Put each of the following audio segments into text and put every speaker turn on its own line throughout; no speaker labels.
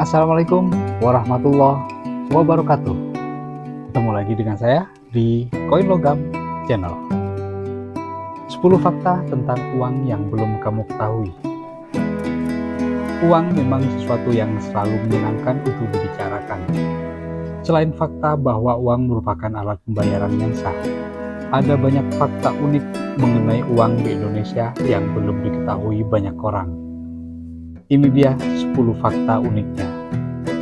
Assalamualaikum warahmatullahi wabarakatuh. Ketemu lagi dengan saya di Koin Logam Channel. 10 fakta tentang uang yang belum kamu ketahui. Uang memang sesuatu yang selalu menyenangkan untuk dibicarakan. Selain fakta bahwa uang merupakan alat pembayaran yang sah, ada banyak fakta unik mengenai uang di Indonesia yang belum diketahui banyak orang. Ini dia 10 fakta uniknya.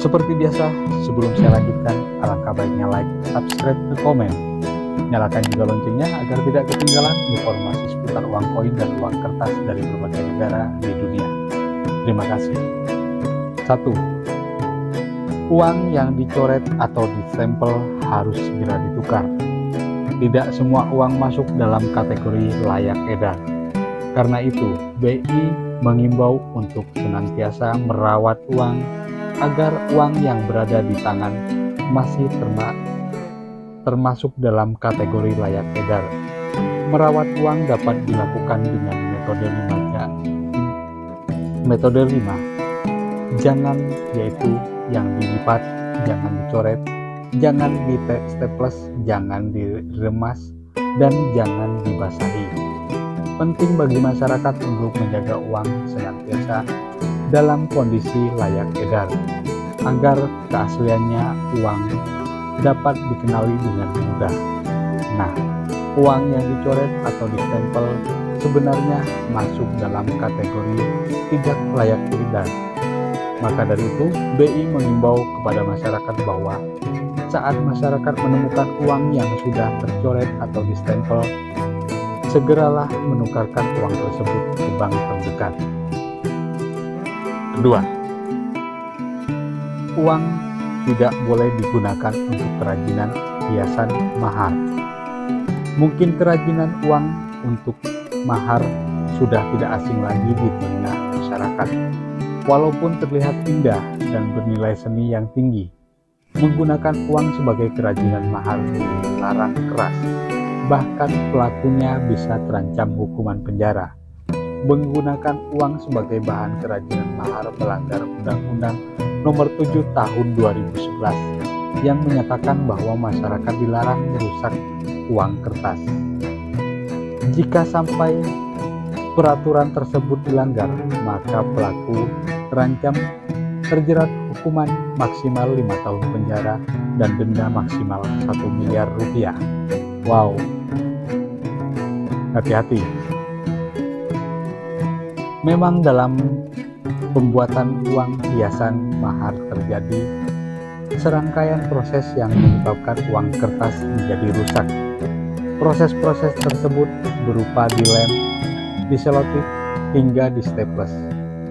Seperti biasa, sebelum saya lanjutkan, alangkah baiknya like, subscribe, dan komen. Nyalakan juga loncengnya agar tidak ketinggalan informasi seputar uang koin dan uang kertas dari berbagai negara di dunia. Terima kasih. 1. Uang yang dicoret atau distempel harus segera ditukar. Tidak semua uang masuk dalam kategori layak edar. Karena itu, BI mengimbau untuk senantiasa merawat uang agar uang yang berada di tangan masih termasuk dalam kategori layak edar. Merawat uang dapat dilakukan dengan metode 5. Jangan, yaitu yang dilipat, jangan dicoret, jangan di-staples, jangan diremas, dan jangan dibasahi. Penting bagi masyarakat untuk menjaga uang senantiasa dalam kondisi layak edar, agar keasliannya uang dapat dikenali dengan mudah. Nah, uang yang dicoret atau distempel sebenarnya masuk dalam kategori tidak layak edar. Maka dari itu, BI mengimbau kepada masyarakat bahwa saat masyarakat menemukan uang yang sudah tercoret atau distempel, segeralah menukarkan uang tersebut ke bank terdekat. Kedua, uang tidak boleh digunakan untuk kerajinan hiasan mahar. Mungkin kerajinan uang untuk mahar sudah tidak asing lagi di telinga masyarakat. Walaupun terlihat indah dan bernilai seni yang tinggi, menggunakan uang sebagai kerajinan mahar dilarang keras. Bahkan pelakunya bisa terancam hukuman penjara. Menggunakan uang sebagai bahan kerajinan mahar melanggar Undang-Undang Nomor 7 Tahun 2011 yang menyatakan bahwa masyarakat dilarang merusak uang kertas. Jika sampai peraturan tersebut dilanggar, maka pelaku terancam terjerat hukuman maksimal 5 tahun penjara dan denda maksimal 1 miliar rupiah. Wow, hati-hati. Memang dalam pembuatan uang hiasan mahar terjadi serangkaian proses yang menyebabkan uang kertas menjadi rusak. Proses-proses tersebut berupa dilem, diselotip, hingga distaples.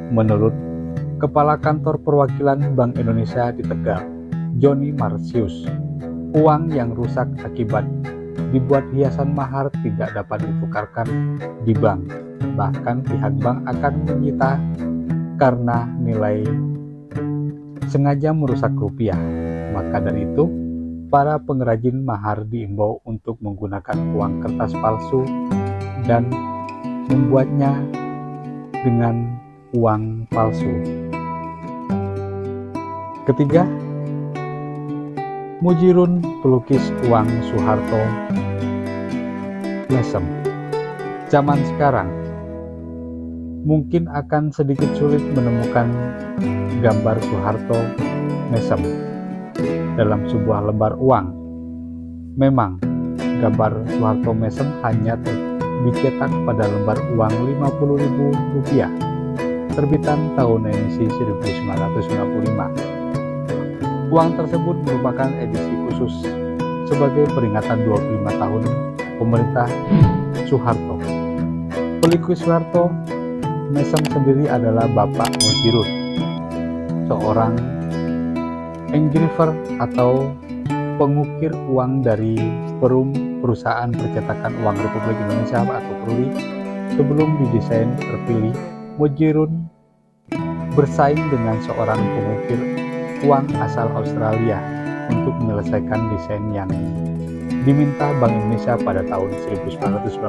Menurut Kepala Kantor Perwakilan Bank Indonesia di Tegal, Joni Marsius, uang yang rusak akibat dibuat hiasan mahar tidak dapat ditukarkan di bank. Bahkan pihak bank akan menyita karena nilai sengaja merusak rupiah. Maka dari itu, para pengrajin mahar diimbau untuk menggunakan uang kertas palsu dan membuatnya dengan uang palsu. Ketiga, Mujirun pelukis uang Soeharto mesem. Zaman sekarang mungkin akan sedikit sulit menemukan gambar Soeharto mesem dalam sebuah lembar uang. Memang gambar Soeharto mesem hanya dicetak pada lembar uang Rp50.000 terbitan tahun emisi 1995. Uang tersebut merupakan edisi khusus sebagai peringatan 25 tahun pemerintah Soeharto. Pelukis Soeharto mesem sendiri adalah Bapak Mujirun, seorang engraver atau pengukir uang dari Perusahaan Percetakan Uang Republik Indonesia atau PERURI. Sebelum didesain terpilih, Mujirun bersaing dengan seorang pengukir uang asal Australia untuk menyelesaikan desain yang diminta Bank Indonesia pada tahun 1994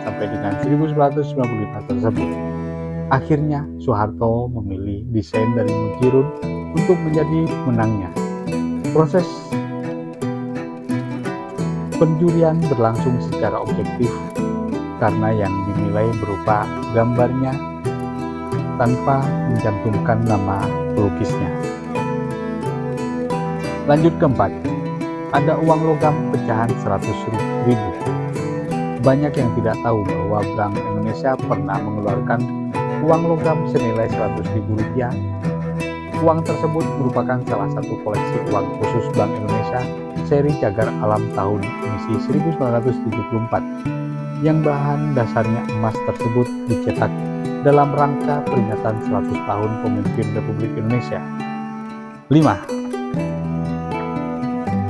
sampai dengan 1995 tersebut. Akhirnya Soeharto memilih desain dari Mujirun untuk menjadi pemenangnya. Proses penjurian berlangsung secara objektif karena yang dinilai berupa gambarnya tanpa mencantumkan nama pelukisnya. Lanjut keempat, ada uang logam pecahan 100.000. Banyak yang tidak tahu bahwa Bank Indonesia pernah mengeluarkan uang logam senilai Rp100.000. Uang tersebut merupakan salah satu koleksi uang khusus Bank Indonesia seri Cagar Alam tahun emisi 1974, yang bahan dasarnya emas tersebut dicetak dalam rangka peringatan 100 tahun pemimpin Republik Indonesia. 5.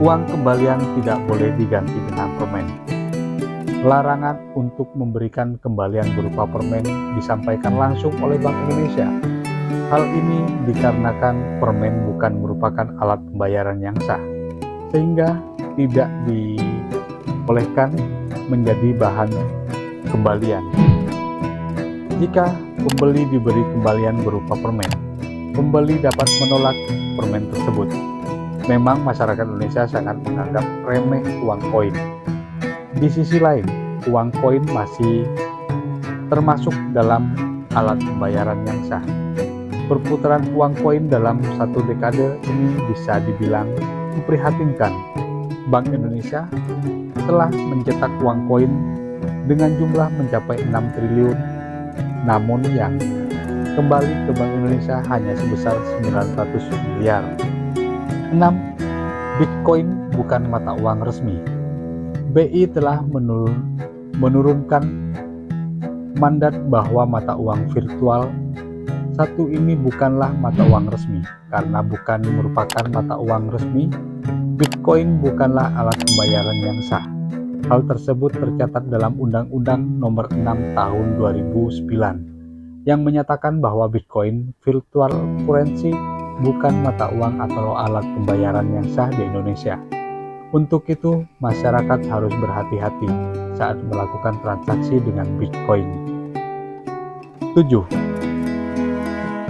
Uang kembalian tidak boleh diganti dengan permen. Larangan untuk memberikan kembalian berupa permen disampaikan langsung oleh Bank Indonesia. Hal ini dikarenakan permen bukan merupakan alat pembayaran yang sah, sehingga tidak dibolehkan menjadi bahan kembalian. Jika pembeli diberi kembalian berupa permen, pembeli dapat menolak permen tersebut. Memang masyarakat Indonesia sangat menganggap remeh uang koin. Di sisi lain, uang koin masih termasuk dalam alat pembayaran yang sah. Perputaran uang koin dalam satu dekade ini bisa dibilang memprihatinkan. Bank Indonesia telah mencetak uang koin dengan jumlah mencapai 6 triliun, namun yang kembali ke Bank Indonesia hanya sebesar 900 miliar. 6. Bitcoin bukan mata uang resmi. BI telah menurunkan mandat bahwa mata uang virtual satu ini bukanlah mata uang resmi. Karena bukan merupakan mata uang resmi, Bitcoin bukanlah alat pembayaran yang sah. Hal tersebut tercatat dalam Undang-Undang Nomor 6 Tahun 2009 yang menyatakan bahwa Bitcoin virtual currency bukan mata uang atau alat pembayaran yang sah di Indonesia. Untuk itu, masyarakat harus berhati-hati saat melakukan transaksi dengan Bitcoin. 7.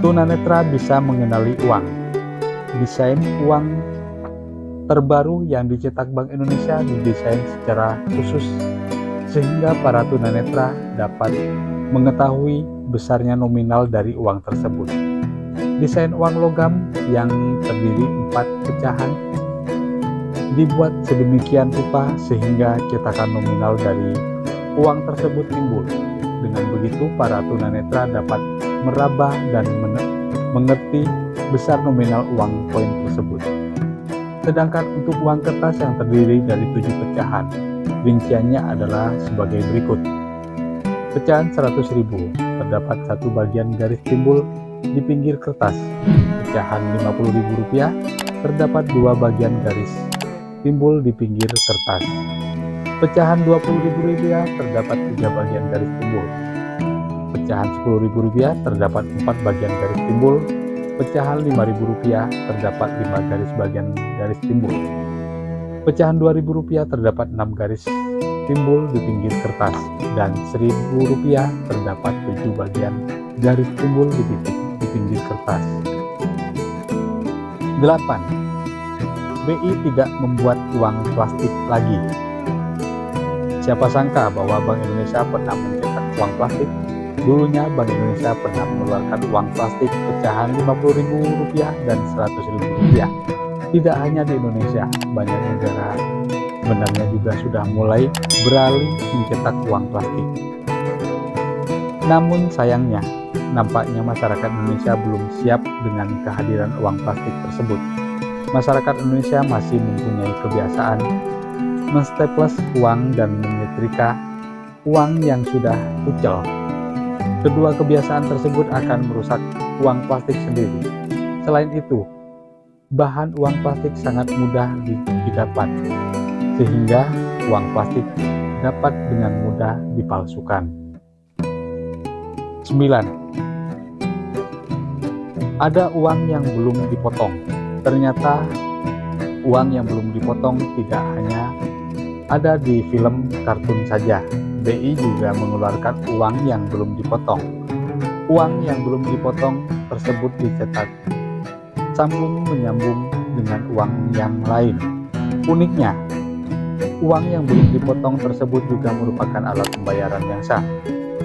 Tunanetra bisa mengenali uang. Desain uang terbaru yang dicetak Bank Indonesia didesain secara khusus sehingga para tunanetra dapat mengetahui besarnya nominal dari uang tersebut. Desain uang logam yang terdiri 4 pecahan dibuat sedemikian rupa sehingga cetakan nominal dari uang tersebut timbul. Dengan begitu, para tunanetra dapat meraba dan mengerti besar nominal uang koin tersebut. Sedangkan untuk uang kertas yang terdiri dari 7 pecahan, rinciannya adalah sebagai berikut. Pecahan 100.000 terdapat satu bagian garis timbul di pinggir kertas. Pecahan Rp50.000 terdapat 2 bagian garis timbul di pinggir kertas. Pecahan Rp20.000 terdapat 3 bagian garis timbul. Pecahan Rp10.000 terdapat 4 bagian garis timbul. Pecahan Rp5.000 terdapat 5 garis timbul. Pecahan Rp2.000 terdapat 6 garis timbul di pinggir kertas, dan Rp1.000 terdapat 7 bagian garis timbul di pinggir kertas. 8. BI tidak membuat uang plastik lagi. Siapa sangka bahwa Bank Indonesia pernah mencetak uang plastik? Dulunya Bank Indonesia pernah mengeluarkan uang plastik pecahan Rp50.000 dan Rp100.000. Tidak hanya di Indonesia, banyak negara sebenarnya juga sudah mulai beralih mencetak uang plastik. Namun sayangnya, nampaknya masyarakat Indonesia belum siap dengan kehadiran uang plastik tersebut. Masyarakat Indonesia masih mempunyai kebiasaan menstaples uang dan menyetrika uang yang sudah kucel. Kedua kebiasaan tersebut akan merusak uang plastik sendiri. Selain itu, bahan uang plastik sangat mudah didapat, sehingga uang plastik dapat dengan mudah dipalsukan. 9. Ada uang yang belum dipotong. Ternyata uang yang belum dipotong tidak hanya ada di film kartun saja. BI juga mengeluarkan uang yang belum dipotong. Uang yang belum dipotong tersebut dicetak sambung menyambung dengan uang yang lain. Uniknya, uang yang belum dipotong tersebut juga merupakan alat pembayaran yang sah.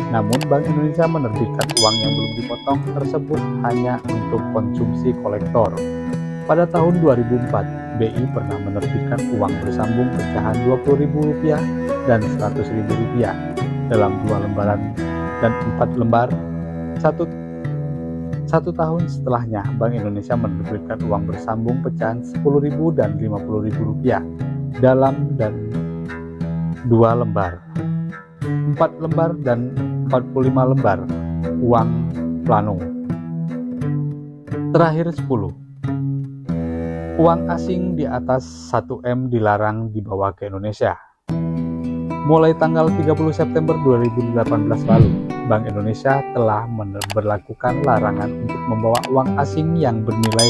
Namun Bank Indonesia menerbitkan uang yang belum dipotong tersebut hanya untuk konsumsi kolektor. Pada tahun 2004, BI pernah menerbitkan uang bersambung pecahan Rp20.000 dan Rp100.000 dalam 2 lembaran dan 4 lembar. Satu tahun setelahnya, Bank Indonesia menerbitkan uang bersambung pecahan Rp10.000 dan Rp50.000 dalam dan 2 lembar, 4 lembar dan 45 lembar uang plano. Terakhir 10. Uang asing di atas 1 M dilarang dibawa ke Indonesia. Mulai tanggal 30 September 2018 lalu, Bank Indonesia telah memberlakukan larangan untuk membawa uang asing yang bernilai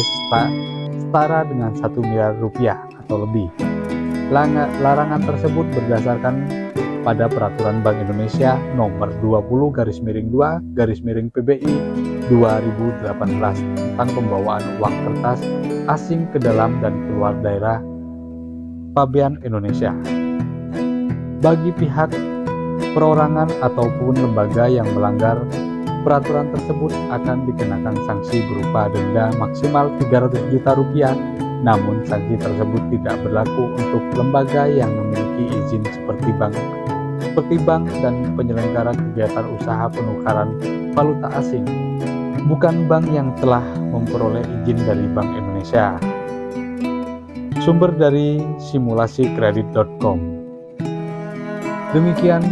setara dengan 1 miliar rupiah atau lebih. Larangan tersebut berdasarkan pada Peraturan Bank Indonesia Nomor 20/2/PBI 2018 tentang pembawaan uang kertas asing ke dalam dan keluar daerah Pabean Indonesia. Bagi pihak perorangan ataupun lembaga yang melanggar peraturan tersebut akan dikenakan sanksi berupa denda maksimal Rp300 juta. Namun sanksi tersebut tidak berlaku untuk lembaga yang memiliki izin seperti bank dan penyelenggara kegiatan usaha penukaran valuta asing, bukan bank yang telah memperoleh izin dari Bank Indonesia. Sumber dari simulasikredit.com. Demikian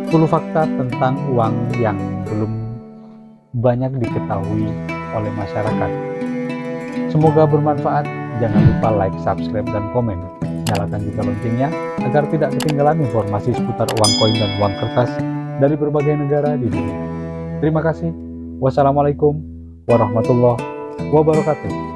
10 fakta tentang uang yang belum banyak diketahui oleh masyarakat. Semoga bermanfaat. Jangan lupa like, subscribe, dan komen. Nyalakan juga loncengnya agar tidak ketinggalan informasi seputar uang koin dan uang kertas dari berbagai negara di dunia. Terima kasih. Wassalamualaikum warahmatullahi wabarakatuh.